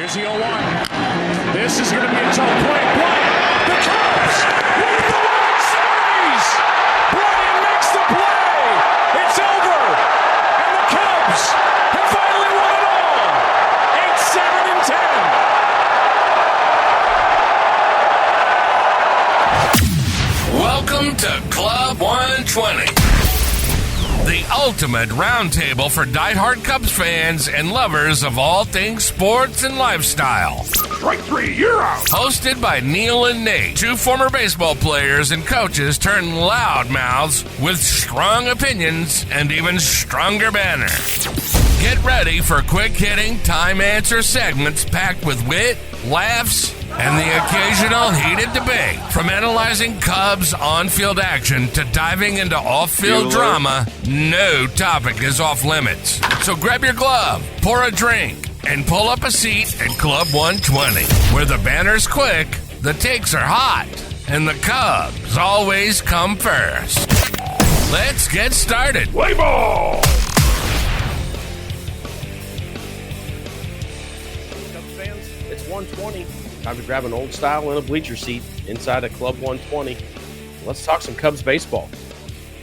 Here's the 0-1. This is going to be a tough play. Bryant, the Cubs win the World Series. Bryant makes the play. It's over. And the Cubs have finally won it all. 8-7-10. Welcome to Club 120. The ultimate roundtable for diehard Cubs fans and lovers of all things sports and lifestyle. Strike three, you're out. Hosted by Neil and Nate, two former baseball players and coaches turned loudmouths with strong opinions and even stronger banner. Get ready for quick-hitting, time-answer segments packed with wit, laughs, and the occasional heated debate. From analyzing Cubs on-field action to diving into off-field drama, no topic is off limits. So grab your glove, pour a drink, and pull up a seat at Club 120, where the banner's quick, the takes are hot, and the Cubs always come first. Let's get started. Play ball. Cubs fans, it's 120. Time to grab an old style and a bleacher seat inside of Club 120. Let's talk some Cubs baseball.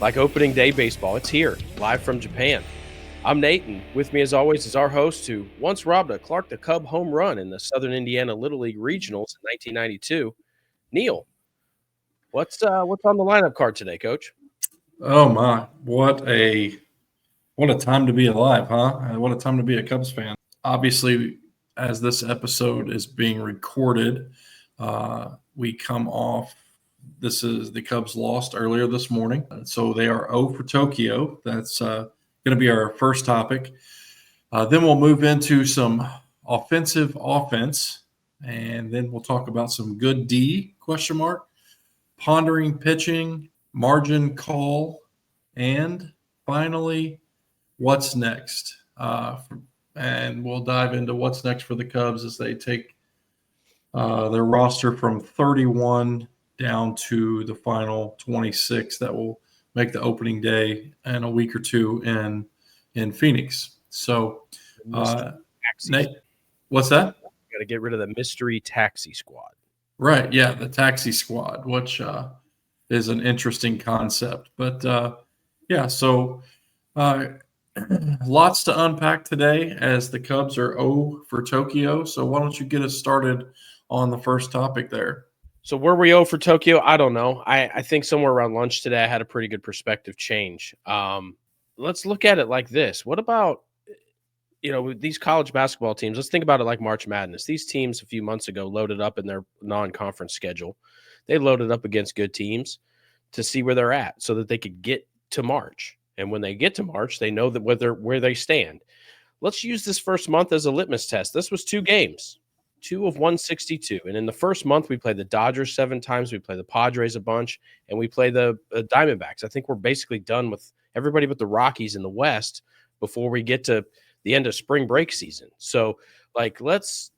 Like opening day baseball, it's here, live from Japan. I'm Nate, and with me as always is our host who once robbed a Clark the Cub home run in the Southern Indiana Little League Regionals in 1992. Neil, what's on the lineup card today, Coach? Oh my, what a time to be alive, huh? What a time to be a Cubs fan. Obviously, as this episode is being recorded, we come off. This is the Cubs lost earlier this morning, so they are 0 for Tokyo. That's going to be our first topic. Then we'll move into some offense, and then we'll talk about some good D ? Pondering pitching, margin call, and finally, what's next? And we'll dive into what's next for the Cubs as they take their roster from 31 down to the final 26 that will make the opening day in a week or two in Phoenix. So, Nate, what's that? Got to get rid of the mystery taxi squad. Right, yeah, the taxi squad, which is an interesting concept. But, so lots to unpack today as the Cubs are 0 for Tokyo. So why don't you get us started on the first topic there? So were we 0 for Tokyo? I don't know. I think somewhere around lunch today I had a pretty good perspective change. Let's look at it like this. What about, these college basketball teams? Let's think about it like March Madness. These teams a few months ago loaded up in their non-conference schedule. They loaded up against good teams to see where they're at so that they could get to March. And when they get to March, they know that where they stand. Let's use this first month as a litmus test. This was 2 games. 2 of 162. And in the first month, we played the Dodgers 7 times. We play the Padres a bunch, and we play the Diamondbacks. I think we're basically done with everybody but the Rockies in the West before we get to the end of spring break season. So, let's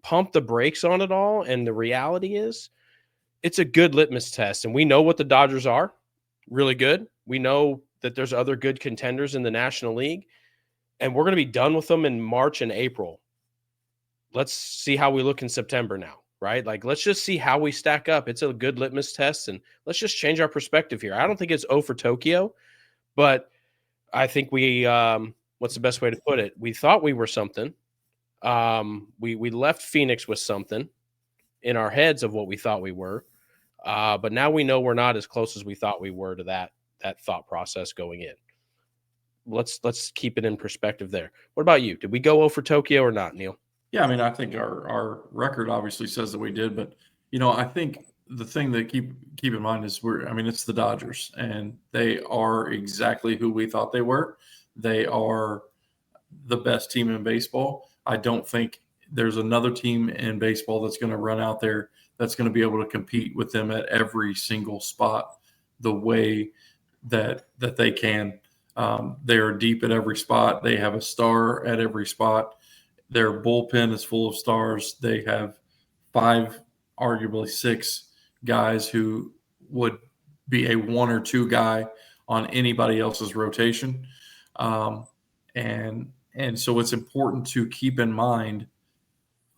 pump the brakes on it all. And the reality is it's a good litmus test. And we know what the Dodgers are, really good. We know that there's other good contenders in the National League, and we're going to be done with them in March and April. Let's see how we look in September now, right? Let's just see how we stack up. It's a good litmus test, and let's just change our perspective here. I don't think it's 0 for Tokyo, but I think we what's the best way to put it? We thought we were something. We left Phoenix with something in our heads of what we thought we were, but now we know we're not as close as we thought we were to that thought process going in. Let's keep it in perspective there. What about you? Did we go 0 for Tokyo or not, Neil? Yeah, I mean, I think our record obviously says that we did, but I think the thing that keep in mind is it's the Dodgers, and they are exactly who we thought they were. They are the best team in baseball. I don't think there's another team in baseball that's going to run out there that's going to be able to compete with them at every single spot the way that they can. They are deep at every spot. They have a star at every spot. Their bullpen is full of stars. They have 5, arguably 6 guys who would be a 1 or 2 guy on anybody else's rotation. And so it's important to keep in mind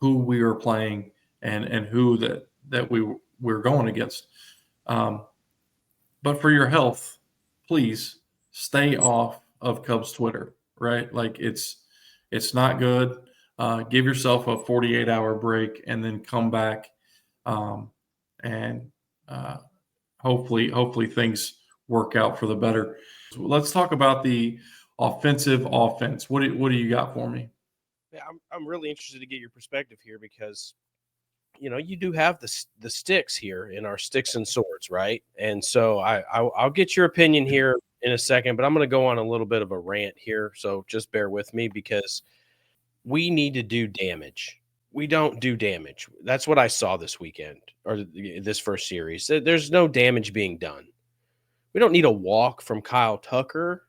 who we are playing and who that we're going against. But for your health, please stay off of Cubs Twitter, right? Like it's not good. Give yourself a 48-hour break and then come back, and hopefully things work out for the better. So let's talk about the offensive offense. What do you got for me? Yeah, I'm really interested to get your perspective here because you do have the sticks here in our sticks and swords, right? And so I'll get your opinion here in a second, but I'm going to go on a little bit of a rant here, so just bear with me because we need to do damage. We don't do damage. That's what I saw this weekend or this first series. There's no damage being done. We don't need a walk from Kyle Tucker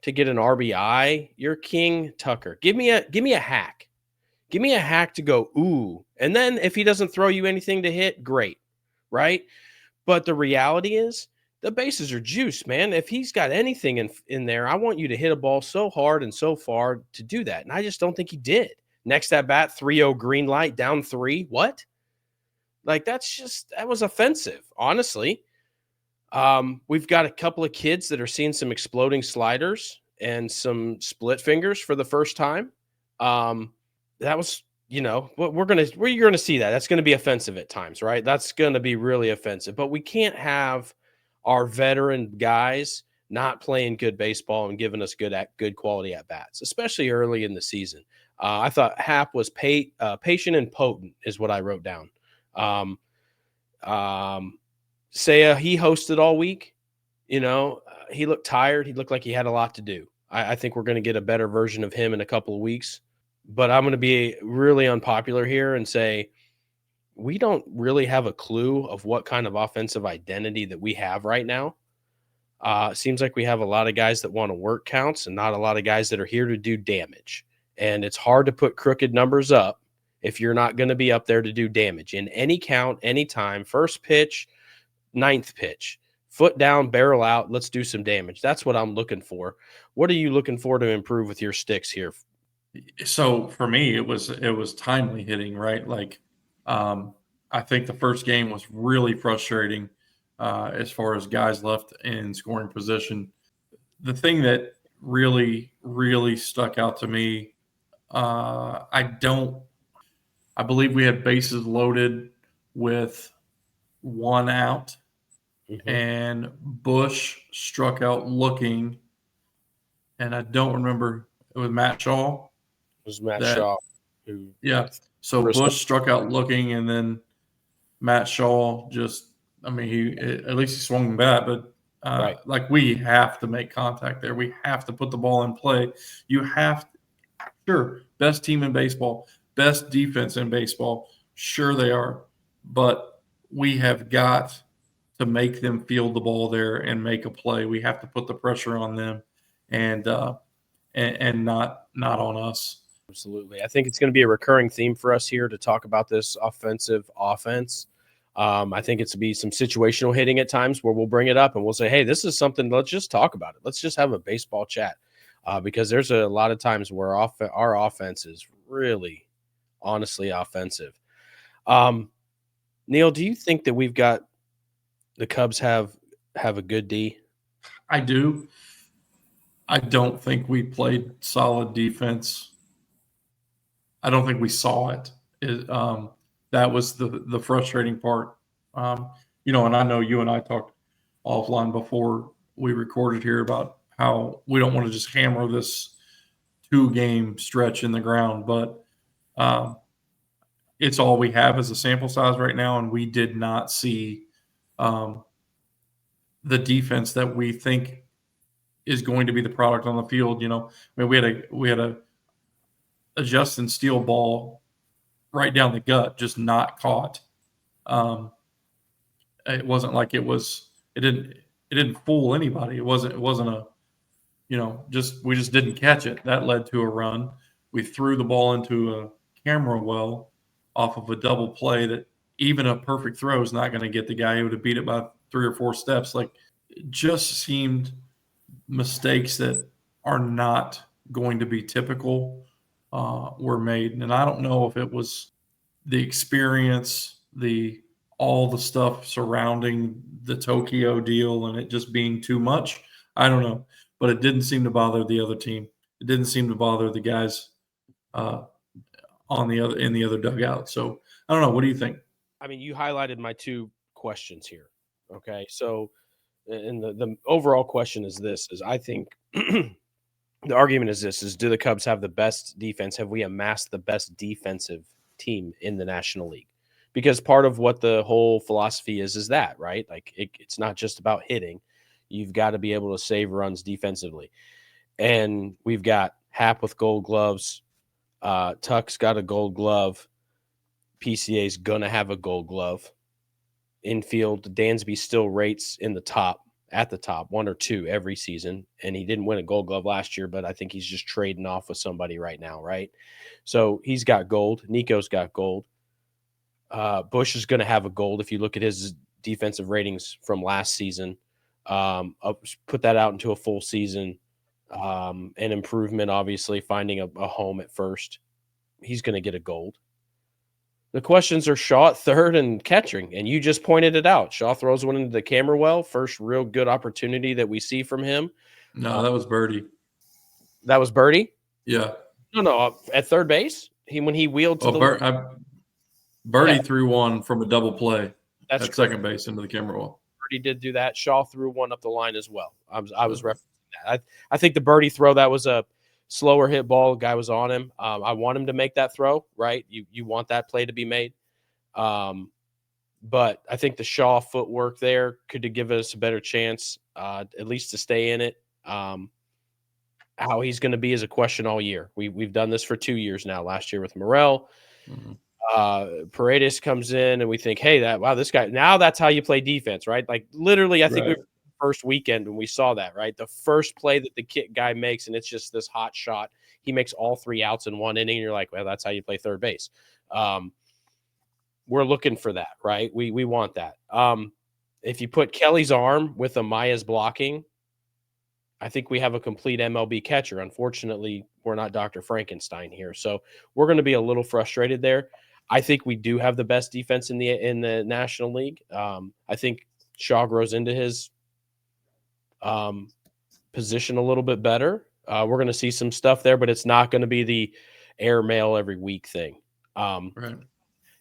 to get an RBI. You're King Tucker. Give me a hack. Give me a hack to go, ooh. And then if he doesn't throw you anything to hit, great. Right? But the reality is the bases are juice, man. If he's got anything in there, I want you to hit a ball so hard and so far to do that. And I just don't think he did. Next at bat, 3-0 green light, down 3. What? Like that was offensive, honestly. We've got a couple of kids that are seeing some exploding sliders and some split fingers for the first time. That was, we're gonna see that. That's gonna be offensive at times, right? That's gonna be really offensive. But we can't have our veteran guys not playing good baseball and giving us good quality at bats, especially early in the season. I thought Hap was patient and potent, is what I wrote down. Saya, he hosted all week. He looked tired. He looked like he had a lot to do. I think we're going to get a better version of him in a couple of weeks. But I'm going to be really unpopular here and say we don't really have a clue of what kind of offensive identity that we have right now. It seems like we have a lot of guys that want to work counts and not a lot of guys that are here to do damage. And it's hard to put crooked numbers up if you're not going to be up there to do damage in any count, anytime, first pitch, ninth pitch, foot down, barrel out. Let's do some damage. That's what I'm looking for. What are you looking for to improve with your sticks here? So for me, it was timely hitting, right? Like, I think the first game was really frustrating as far as guys left in scoring position. The thing that really stuck out to me, I believe we had bases loaded with one out, and Bush struck out looking, and I don't remember it was Matt Shaw. It was Matt Shaw. Who So Bush struck out looking, and then Matt Shaw he at least he swung the bat, but right. Like we have to make contact there. We have to put the ball in play. You have to, sure, best team in baseball, best defense in baseball. Sure they are, but we have got to make them field the ball there and make a play. We have to put the pressure on them, and not on us. Absolutely. I think it's going to be a recurring theme for us here to talk about this offensive offense. I think it's to be some situational hitting at times where we'll bring it up and we'll say, hey, this is something, let's just talk about it. Let's just have a baseball chat because there's a lot of times where our offense is really, honestly offensive. Neil, do you think that the Cubs have a good D? I do. I don't think we played solid defense. I don't think we saw it. That was the frustrating part. And I know you and I talked offline before we recorded here about how we don't want to just hammer this 2-game stretch in the ground, but it's all we have as a sample size right now, and we did not see the defense that we think is going to be the product on the field. We had a Justin Steele ball right down the gut, just not caught. It wasn't like it didn't fool anybody. It wasn't a, we just didn't catch it. That led to a run. We threw the ball into a camera well off of a double play that even a perfect throw is not going to get the guy who would have beat it by 3 or 4 steps. Like, it just seemed mistakes that are not going to be typical were made. And I don't know if it was the experience, all the stuff surrounding the Tokyo deal and it just being too much. I don't know, but it didn't seem to bother the other team. It didn't seem to bother the guys uh, in the other dugout. So I don't know. What do you think? I mean, you highlighted my two questions here. Okay, so and the overall question is this: is I think the argument is this: is do the Cubs have the best defense? Have we amassed the best defensive team in the National League? Because part of what the whole philosophy is that, right? Like it's not just about hitting; you've got to be able to save runs defensively. And we've got Hap with Gold Gloves. Tuck's got a Gold Glove. PCA's gonna have a Gold Glove. Infield, Dansby still rates at the top, 1 or 2 every season. And he didn't win a Gold Glove last year, but I think he's just trading off with somebody right now, right? So he's got gold. Nico's got gold. Bush is going to have a gold if you look at his defensive ratings from last season. Put that out into a full season. An improvement, obviously, finding a home at first. He's going to get a gold. The questions are Shaw at third and catching, and you just pointed it out. Shaw throws one into the camera well. First real good opportunity that we see from him. No, that was Birdie. That was Birdie? Yeah. No, at third base. When he wheeled to Birdie threw one from a double play that's at second base into the camera wall. Birdie did do that. Shaw threw one up the line as well. I was referencing that. I think the Birdie throw, that was a slower hit ball. The guy was on him. I want him to make that throw, right? You want that play to be made. But I think the Shaw footwork there could give us a better chance, at least to stay in it. How he's going to be is a question all year. We've done this for 2 years now. Last year with Morel, Paredes comes in, and we think, hey, this guy. Now that's how you play defense, right? Like literally, I think we were the first weekend when we saw that, right? The first play that the guy makes, and it's just this hot shot. He makes all 3 outs in one inning, and you're like, well, that's how you play third base. We're looking for that, right? We want that. If you put Kelly's arm with Amaya's blocking, I think we have a complete MLB catcher. Unfortunately, we're not Dr. Frankenstein here, so we're going to be a little frustrated there. I think we do have the best defense in the National League. I think Shaw grows into his position a little bit better. We're going to see some stuff there, but it's not going to be the airmail every week thing. Right.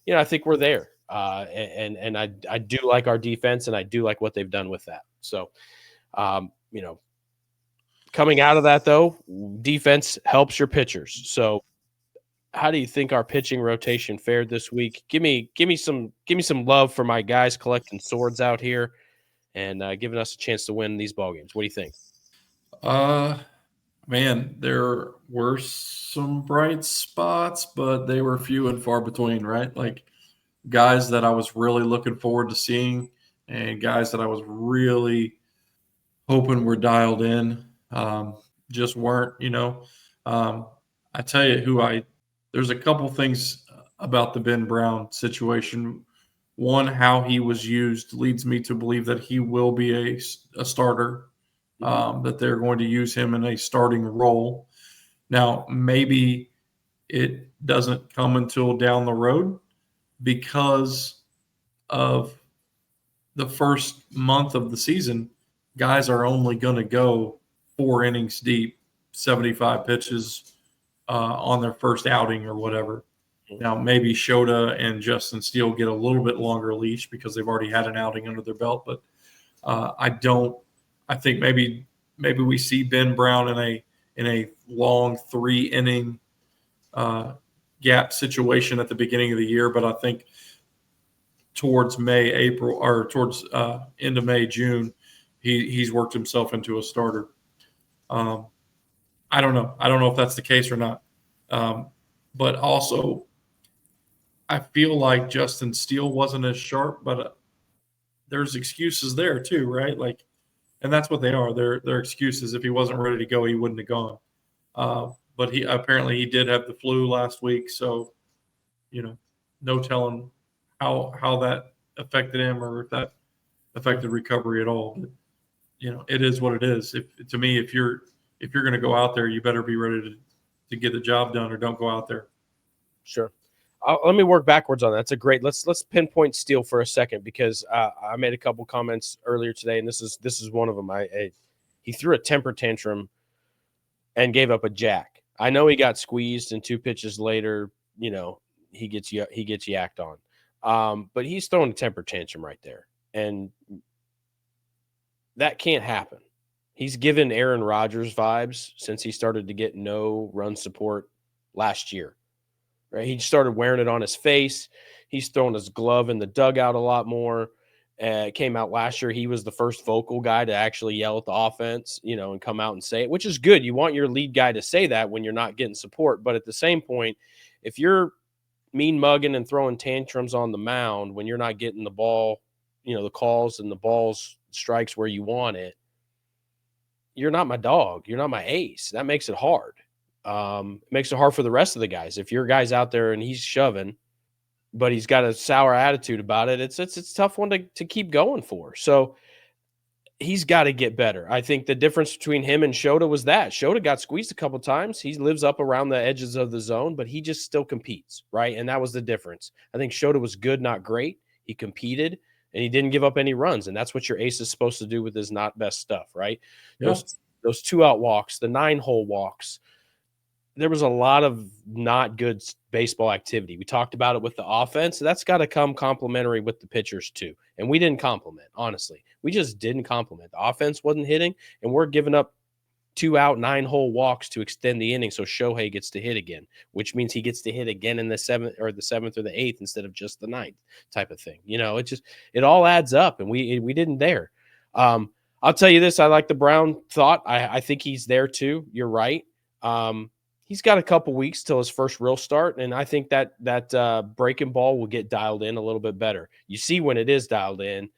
I think we're there. And I do like our defense, and I do like what they've done with that. So, coming out of that, though, defense helps your pitchers. So how do you think our pitching rotation fared this week? Give me some love for my guys collecting swords out here and giving us a chance to win these ball games. What do you think? Man, there were some bright spots, but they were few and far between, right? Like guys that I was really looking forward to seeing and guys that I was really hoping were dialed in just weren't, I tell you there's a couple things about the Ben Brown situation. One, how he was used leads me to believe that he will be a starter, that they're going to use him in a starting role. Now, maybe it doesn't come until down the road because of the first month of the season. Guys are only going to go 4 innings deep, 75 pitches on their first outing or whatever. Now, maybe Shota and Justin Steele get a little bit longer leash because they've already had an outing under their belt. But I think maybe we see Ben Brown in a long 3-inning gap situation at the beginning of the year. But I think towards May, April, or towards end of May, June, he's worked himself into a starter. I don't know. I don't know if that's the case or not. But also, I feel like Justin Steele wasn't as sharp, but there's excuses there too, right? Like, and that's what they are. They're excuses. If he wasn't ready to go, he wouldn't have gone. But he did have the flu last week, so no telling how that affected him or if that affected recovery at all. But, it is what it is. If you're going to go out there, you better be ready to get the job done or don't go out there. Sure. Let me work backwards on that. That's a great. Let's pinpoint Steele for a second, because I made a couple comments earlier today, and this is one of them. He threw a temper tantrum and gave up a jack. I know he got squeezed, and 2 pitches later, he gets yacked on. But he's throwing a temper tantrum right there, and that can't happen. He's given Aaron Rodgers vibes since he started to get no run support last year. Right? He started wearing it on his face. He's throwing his glove in the dugout a lot more. It came out last year. He was the first vocal guy to actually yell at the offense, and come out and say it, which is good. You want your lead guy to say that when you're not getting support. But at the same point, if you're mean mugging and throwing tantrums on the mound when you're not getting the ball, the calls and the balls strikes where you want it, you're not my dog. You're not my ace. That makes it hard. It makes it hard for the rest of the guys. If your guy's out there and he's shoving, but he's got a sour attitude about it, it's a tough one to keep going for. So he's got to get better. I think the difference between him and Shota was that Shota got squeezed a couple times. He lives up around the edges of the zone, but he just still competes, right? And that was the difference. I think Shota was good, not great. He competed and he didn't give up any runs, and that's what your ace is supposed to do with his not best stuff, right? Yeah. Those 2-out walks, the 9-hole walks. There was a lot of not good baseball activity. We talked about it with the offense. That's got to come complementary with the pitchers too. And we didn't compliment, honestly. We just didn't compliment. The offense wasn't hitting, and we're giving up 2-out, 9-hole walks to extend the inning so Shohei gets to hit again, which means he gets to hit again in the 7th or the 8th instead of just the 9th type of thing. It all adds up, and we didn't there. I'll tell you this. I like the Brown thought. I think he's there too. You're right. He's got a couple weeks till his first real start, and I think that breaking ball will get dialed in a little bit better. You see when it is dialed in,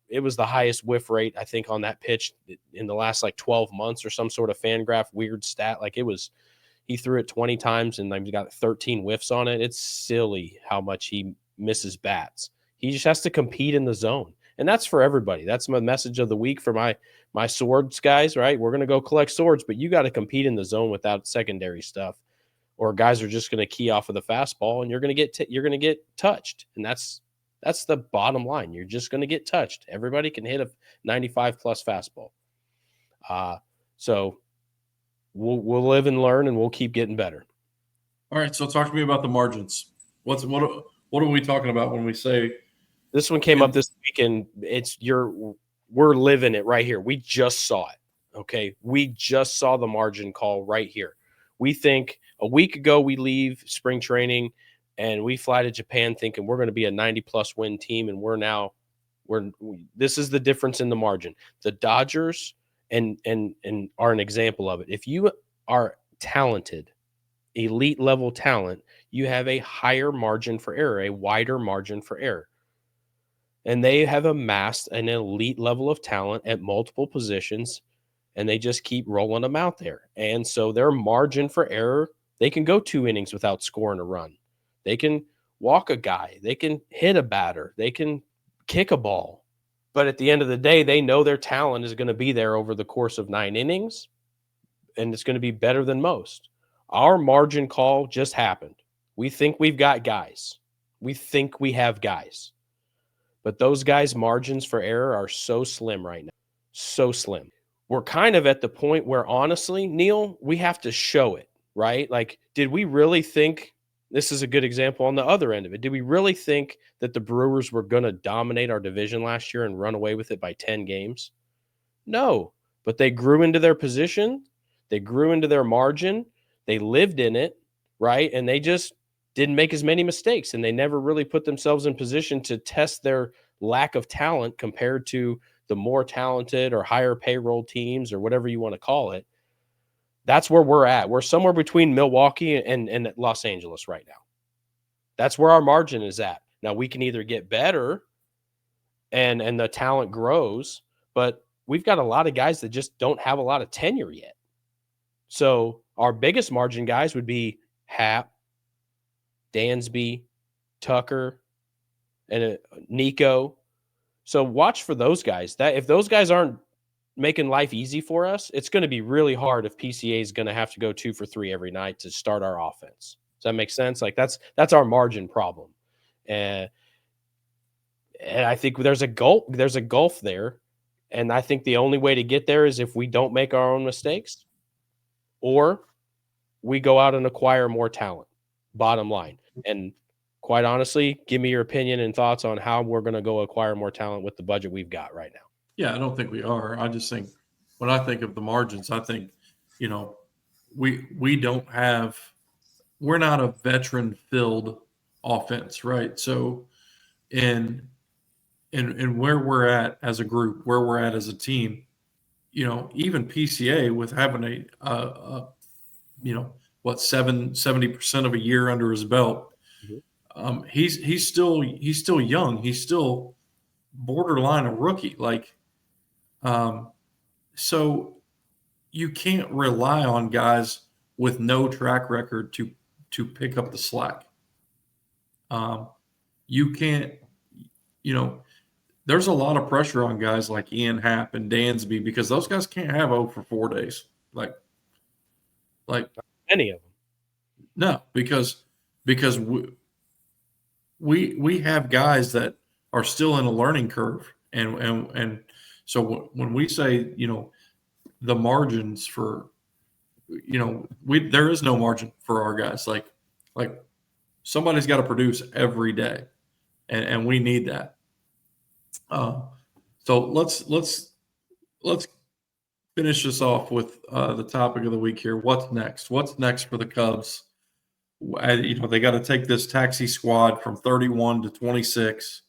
it was the highest whiff rate, I think, on that pitch in the last 12 months or some sort of Fangraph weird stat. He threw it 20 times and he got 13 whiffs on it. It's silly how much he misses bats. He just has to compete in the zone. And that's for everybody. That's my message of the week for my swords guys, right? We're going to go collect swords, but you got to compete in the zone without secondary stuff, or guys are just going to key off of the fastball and you're going to get touched. And that's the bottom line. You're just going to get touched. Everybody can hit a 95 plus fastball. So we'll live and learn, and we'll keep getting better. All right. So talk to me about the margins. What are we talking about when we say this one came up this week, and we're living it right here. We just saw it. Okay. We just saw the margin call right here. We think a week ago we leave spring training and we fly to Japan thinking we're going to be a 90-plus win team, and this is the difference in the margin. The Dodgers and are an example of it. If you are talented, elite level talent, you have a higher margin for error, a wider margin for error. And they have amassed an elite level of talent at multiple positions, and they just keep rolling them out there. And so their margin for error, they can go 2 innings without scoring a run. They can walk a guy. They can hit a batter. They can kick a ball. But at the end of the day, they know their talent is going to be there over the course of 9 innings, and it's going to be better than most. Our margin call just happened. We think we've got guys. We think we have guys. But those guys' margins for error are so slim right now. So slim. We're kind of at the point where, honestly, Neil, we have to show it, right? Did we really think – this is a good example on the other end of it. Did we really think that the Brewers were going to dominate our division last year and run away with it by 10 games? No. But they grew into their position. They grew into their margin. They lived in it, right? And they just didn't make as many mistakes, and they never really put themselves in position to test their lack of talent compared to the more talented or higher payroll teams or whatever you want to call it. That's where we're at. We're somewhere between Milwaukee and Los Angeles right now. That's where our margin is at. Now, we can either get better and the talent grows, but we've got a lot of guys that just don't have a lot of tenure yet. So our biggest margin guys would be Happ, Dansby, Tucker, and Nico. So watch for those guys. That if those guys aren't making life easy for us, it's going to be really hard if PCA is going to have to go 2 for 3 every night to start our offense. Does that make sense? Like that's our margin problem. And I think there's a gulf there. And I think the only way to get there is if we don't make our own mistakes or we go out and acquire more talent, bottom line. And quite honestly, give me your opinion and thoughts on how we're going to go acquire more talent with the budget we've got right now. Yeah, I don't think we are. I just think when I think of the margins, I think, we don't have – we're not a veteran-filled offense, right? So in where we're at as a group, where we're at as a team, even PCA with having what 70% of a year under his belt, he's still young. He's still borderline a rookie. So you can't rely on guys with no track record to pick up the slack. You can't, there's a lot of pressure on guys like Ian Happ and Dansby because those guys can't have 0 for 4 days. Like Any of them. no, because we have guys that are still in a learning curve, and so when we say the margins for there is no margin for our guys. Like somebody's got to produce every day, and we need that. So let's finish this off with the topic of the week here. What's next? What's next for the Cubs? They got to take this taxi squad from 31 to 26.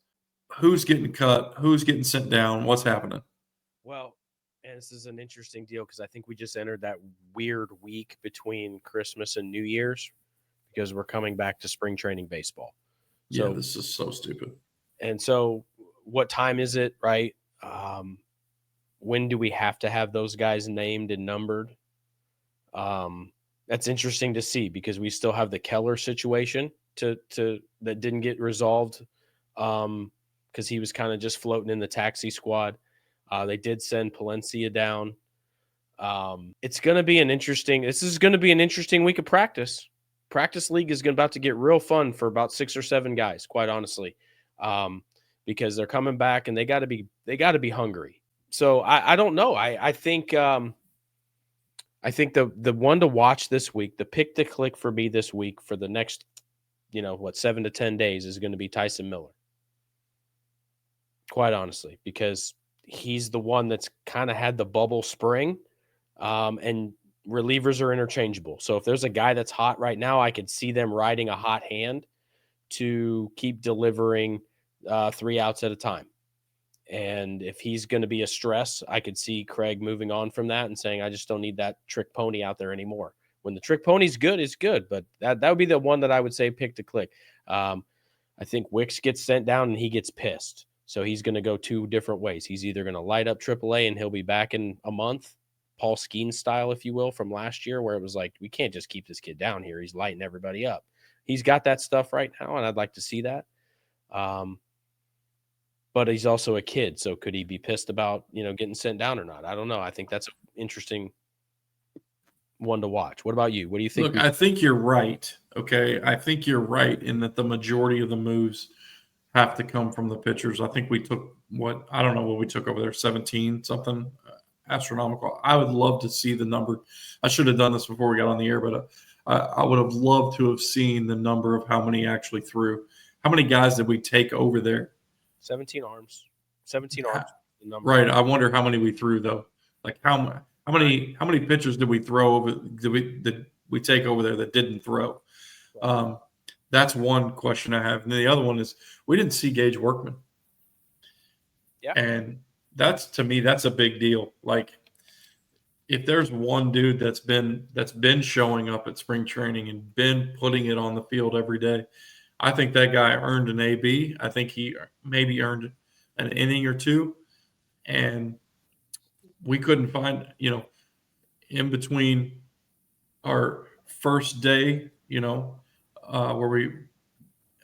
Who's getting cut? Who's getting sent down? What's happening? Well, and this is an interesting deal because I think we just entered that weird week between Christmas and New Year's because we're coming back to spring training baseball. So, yeah, this is so stupid. And so what time is it, right? When do we have to have those guys named and numbered? That's interesting to see because we still have the Keller situation to that didn't get resolved because he was kind of just floating in the taxi squad. They did send Palencia down. This is going to be an interesting week of practice. Practice league is about to get real fun for about 6 or 7 guys, quite honestly, because they're coming back and they got to be hungry. So I don't know. I think the one to watch this week, the pick to click for me this week for the next, 7 to 10 days is going to be Tyson Miller. Quite honestly, because he's the one that's kind of had the bubble spring, and relievers are interchangeable. So if there's a guy that's hot right now, I could see them riding a hot hand to keep delivering 3 outs at a time. And if he's going to be a stress, I could see Craig moving on from that and saying, I just don't need that trick pony out there anymore. When the trick pony's good, it's good. But that would be the one that I would say pick to click. I think Wicks gets sent down and he gets pissed. So he's going to go 2 different ways. He's either going to light up AAA and he'll be back in a month, Paul Skeens style, if you will, from last year, where it was like, we can't just keep this kid down here. He's lighting everybody up. He's got that stuff right now, and I'd like to see that. But he's also a kid, so could he be pissed about, getting sent down or not? I don't know. I think that's an interesting one to watch. What about you? What do you think? Look, I think you're right, okay? I think you're right in that the majority of the moves have to come from the pitchers. I think we took I don't know what we took over there, 17 something astronomical. I would love to see the number. I should have done this before we got on the air, but I would have loved to have seen the number of how many actually threw. How many guys did we take over there? 17 arms. 17 arms. The number. Right. I wonder how many we threw though. Like how many pitchers did we throw over? Did we take over there that didn't throw? That's one question I have. And the other one is we didn't see Gage Workman. Yeah. And to me, that's a big deal. Like if there's one dude that's been showing up at spring training and been putting it on the field every day, I think that guy earned an AB. I think he maybe earned an inning or 2. And we couldn't find, in between our first day, where we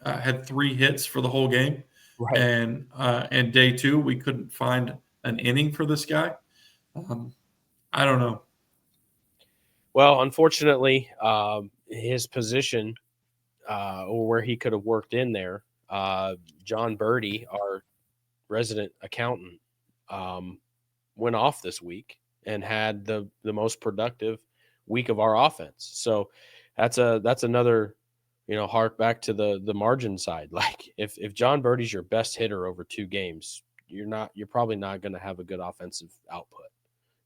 had 3 hits for the whole game. Right. And day 2, we couldn't find an inning for this guy. I don't know. Well, unfortunately, his position or where he could have worked in there, John Birdie, our resident accountant, went off this week and had the most productive week of our offense. So that's another, hark back to the margin side. Like if John Birdie's your best hitter over 2 games, you're probably not going to have a good offensive output.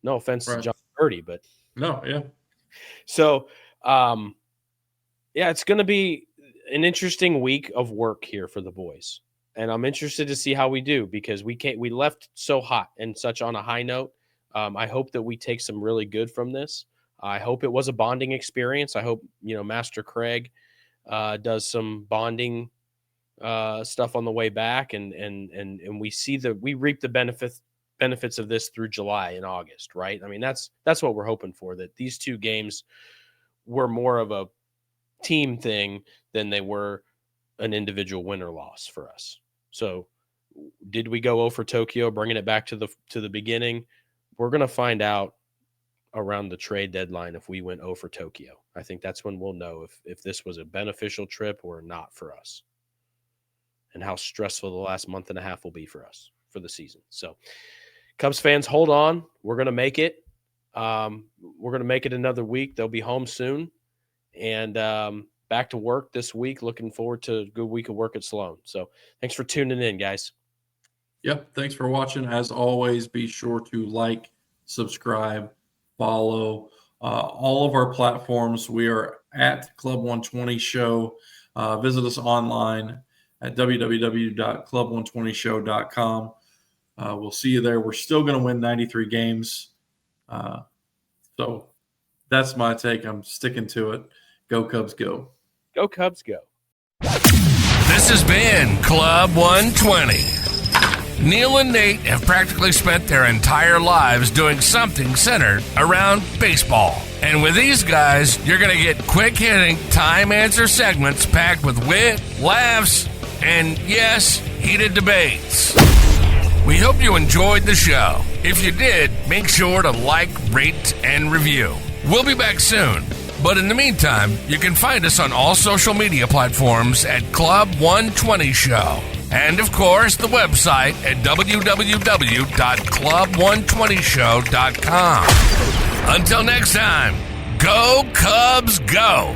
No offense to John Birdie, but no, yeah. So, it's going to be an interesting week of work here for the boys. And I'm interested to see how we do because we left so hot and such on a high note. I hope that we take some really good from this. I hope it was a bonding experience. I hope, Master Craig does some bonding stuff on the way back and we reap the benefits of this through July and August, right? I mean, that's what we're hoping for, that these 2 games were more of a team thing than they were an individual win or loss for us. So did we go 0 for Tokyo, bringing it back to the beginning? We're going to find out around the trade deadline if we went 0 for Tokyo. I think that's when we'll know if this was a beneficial trip or not for us, and how stressful the last month and a half will be for us for the season. So Cubs fans, hold on. We're going to make it. We're going to make it another week. They'll be home soon. And back to work this week. Looking forward to a good week of work at Sloan. So thanks for tuning in, guys. Yep. Thanks for watching. As always, be sure to like, subscribe, follow all of our platforms. We are at Club 120 Show. Visit us online at www.club120show.com. We'll see you there. We're still going to win 93 games. So that's my take. I'm sticking to it. Go Cubs, go. Go Cubs, go. This has been Club 120. Neil and Nate have practically spent their entire lives doing something centered around baseball. And with these guys, you're going to get quick-hitting, time-answer segments packed with wit, laughs, and, yes, heated debates. We hope you enjoyed the show. If you did, make sure to like, rate, and review. We'll be back soon. But in the meantime, you can find us on all social media platforms at Club 120 Show. And, of course, the website at www.club120show.com. Until next time, go Cubs, go!